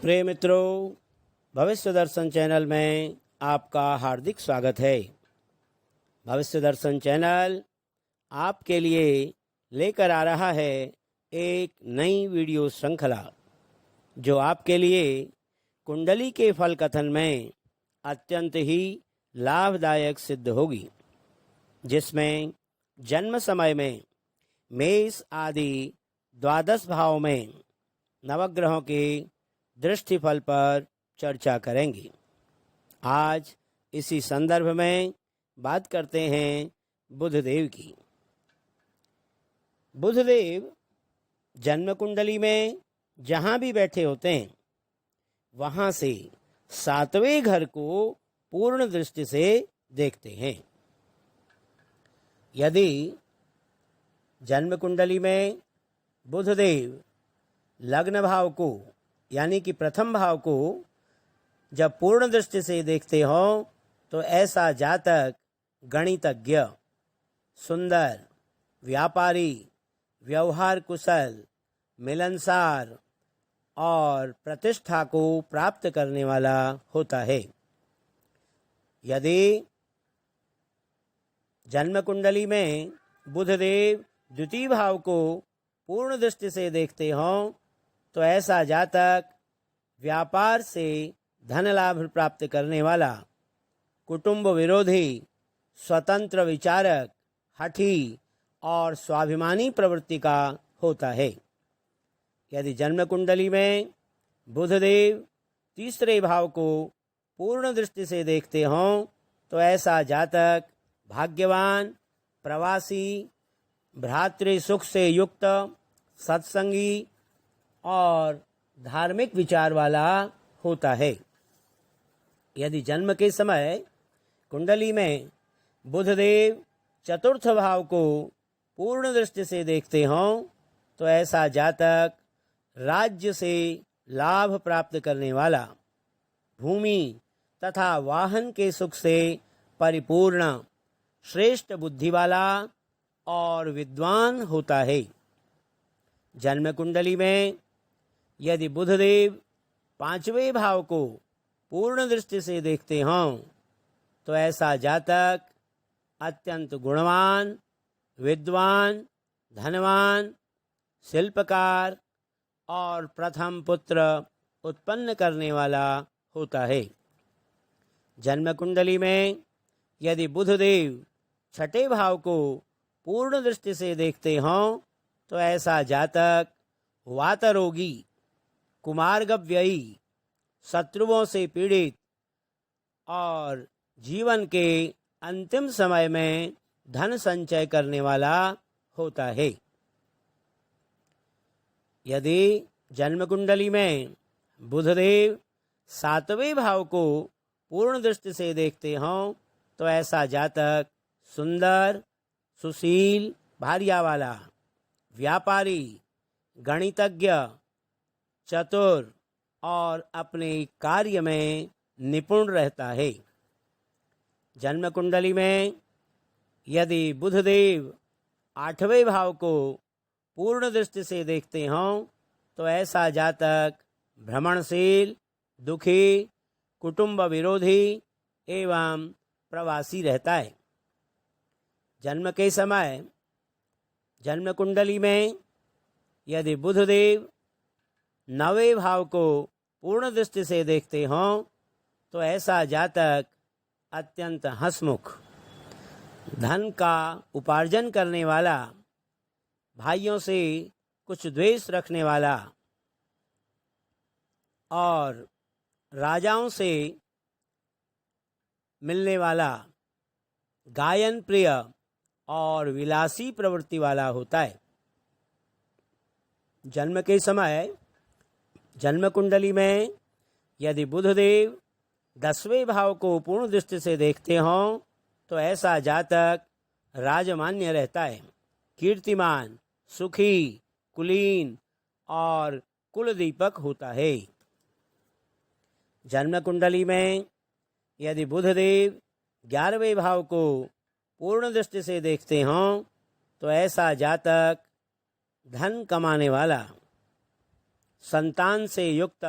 प्रिय मित्रों, भविष्य दर्शन चैनल में आपका हार्दिक स्वागत है। भविष्य दर्शन चैनल आपके लिए लेकर आ रहा है एक नई वीडियो श्रृंखला जो आपके लिए कुंडली के फल कथन में अत्यंत ही लाभदायक सिद्ध होगी, जिसमें जन्म समय में मेष आदि द्वादश भाव में नवग्रहों के दृष्टि फल पर चर्चा करेंगे। आज इसी संदर्भ में बात करते हैं बुधदेव की। बुधदेव जन्म कुंडली में जहाँ भी बैठे होते हैं वहाँ से 7वें घर को पूर्ण दृष्टि से देखते हैं। यदि जन्म कुंडली में बुधदेव लग्न भाव को यानी कि प्रथम भाव को जब पूर्ण दृष्टि से देखते हो तो ऐसा जातक गणितज्ञ, सुंदर, व्यापारी, व्यवहार कुशल, मिलनसार और प्रतिष्ठा को प्राप्त करने वाला होता है। यदि जन्म कुंडली में बुधदेव द्वितीय भाव को पूर्ण दृष्टि से देखते हो तो ऐसा जातक व्यापार से धन लाभ प्राप्त करने वाला, कुटुंब विरोधी, स्वतंत्र विचारक, हठी और स्वाभिमानी प्रवृत्ति का होता है। यदि जन्म कुंडली में बुधदेव तीसरे भाव को पूर्ण दृष्टि से देखते हों तो ऐसा जातक भाग्यवान, प्रवासी, भ्रातृ सुख से युक्त, सत्संगी और धार्मिक विचार वाला होता है। यदि जन्म के समय कुंडली में बुधदेव चतुर्थ भाव को पूर्ण दृष्टि से देखते हों तो ऐसा जातक राज्य से लाभ प्राप्त करने वाला, भूमि तथा वाहन के सुख से परिपूर्ण, श्रेष्ठ बुद्धि वाला और विद्वान होता है। जन्म कुंडली में यदि बुधदेव 5वें भाव को पूर्ण दृष्टि से देखते हों तो ऐसा जातक अत्यंत गुणवान, विद्वान, धनवान, शिल्पकार और प्रथम पुत्र उत्पन्न करने वाला होता है। जन्म कुंडली में यदि बुधदेव 6ठे भाव को पूर्ण दृष्टि से देखते हों तो ऐसा जातक वातरोगी, कुमार्गव्ययी, शत्रुओं से पीड़ित और जीवन के अंतिम समय में धन संचय करने वाला होता है। यदि जन्म कुंडली में बुधदेव 7वें भाव को पूर्ण दृष्टि से देखते हों तो ऐसा जातक सुंदर, सुशील, भार्या वाला, व्यापारी, गणितज्ञ, चतुर और अपने कार्य में निपुण रहता है। जन्म कुंडली में यदि बुधदेव 8वें भाव को पूर्ण दृष्टि से देखते हों तो ऐसा जातक भ्रमणशील, दुखी, कुटुंब विरोधी एवं प्रवासी रहता है। जन्म के समय जन्म कुंडली में यदि बुधदेव 9वें भाव को पूर्ण दृष्टि से देखते हों तो ऐसा जातक अत्यंत हंसमुख, धन का उपार्जन करने वाला, भाइयों से कुछ द्वेष रखने वाला और राजाओं से मिलने वाला, गायन प्रिय और विलासी प्रवृत्ति वाला होता है। जन्म के समय जन्म कुंडली में यदि बुधदेव 10वें भाव को पूर्ण दृष्टि से देखते हों तो ऐसा जातक राजमान्य रहता है, कीर्तिमान, सुखी, कुलीन और कुलदीपक होता है। जन्म कुंडली में यदि बुधदेव 11वें भाव को पूर्ण दृष्टि से देखते हों तो ऐसा जातक धन कमाने वाला, संतान से युक्त,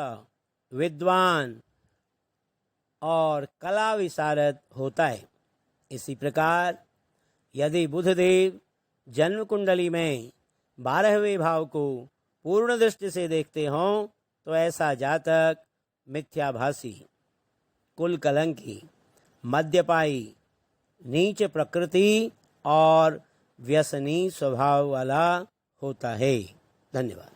विद्वान और कला विशारद होता है। इसी प्रकार यदि बुधदेव जन्म कुंडली में 12वें भाव को पूर्ण दृष्टि से देखते हों तो ऐसा जातक मिथ्याभासी, कुल कलंकी, मद्यपाई, नीच प्रकृति और व्यसनी स्वभाव वाला होता है। धन्यवाद।